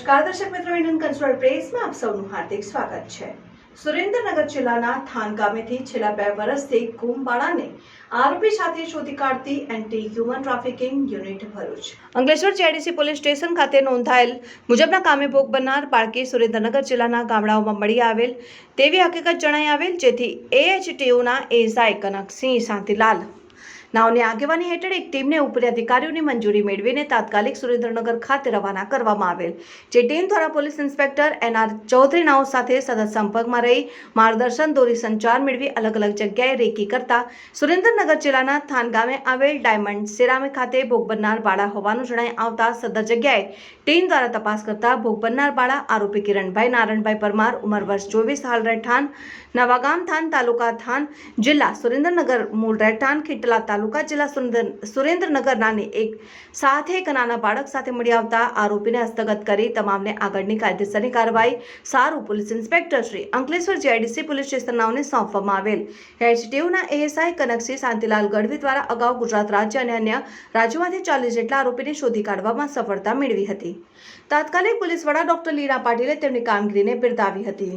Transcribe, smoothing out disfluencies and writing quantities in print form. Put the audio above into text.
નમસ્કાર દર્શક મિત્રો, ઇન્ડિયન કલ્ચરલ પ્રેસમાં આપ સૌનું હાર્દિક સ્વાગત છે। સુરેન્દ્રનગર જિલ્લાના થાન ગામેથી છેલ્લા 2 વર્ષથી ગુમ બાળાને આરોપી સાથે શોધી કાઢતી anti human trafficking unit Bharuch Ankleshwar JDC police station ખાતે નોંધાયેલ મુજબના કામે ભોગ બનનાર બાળકી સુરેન્દ્રનગર જિલ્લાના ગામડાઓમાં મળી આવેલ તેવી હકીકત જણાઈ આવેલ, જેથી એએચટીયુના એએસઆઈ કનકસિંહ શાંતિલાલ નાઓની આગેવાની હેઠળ એક ટીમને ઉપરી અધિકારીઓની મંજૂરી મેળવીને તાત્કાલિક સુરેન્દ્રનગર ખાતે રવાના કરવામાં આવેલ, જે ટીમ દ્વારા પોલીસ ઇન્સ્પેક્ટર એનઆર ચૌધરી નાઓ સાથે સતત સંપર્કમાં રહી માર્ગદર્શન દોરી સંચાર મેળવી અલગ અલગ જગ્યાએ રેકી કરતા સુરેન્દ્રનગર જિલ્લાના થાન ગામે આવેલ ડાયમંડ સિરામિક ખાતે ભોગ બનનાર બાળા હોવાનું જણાઈ આવતા સદર જગ્યાએ ટીમ દ્વારા તપાસ કરતા ભોગ બનનાર બાળા આરોપી કિરણભાઈ નારણભાઈ પરમાર, ઉંમર વર્ષ 24, હાલ રહેઠાણ નવાગામ થાન, તાલુકા થાન, જિલ્લા સુરેન્દ્રનગર, મૂળ રહેઠાણ ખીટલા તાલુકા, જિલ્લા સુરેન્દ્રનગર નાની એક સાથે એક નાના બાળક સાથે મળી આવતા આરોપીને હસ્તગત કરી તમામને આગળની કાયદેસરની કાર્યવાહી સારું police inspector Shri Ankleshwar JDC police station નાઓને સોંપવામાં આવેલ। એચટીયુના એએસઆઈ કનકસિંહ શાંતિલાલ ગઢવી દ્વારા અગાઉ ગુજરાત રાજ્ય અને અન્ય રાજ્યોમાંથી 40 જેટલા આરોપીને શોધી કાઢવામાં સફળતા મેળવી હતી। તાત્કાલિક પોલીસ વડા ડોક્ટર લીલા પાટીલે તેમની કામગીરીને બિરદાવી હતી।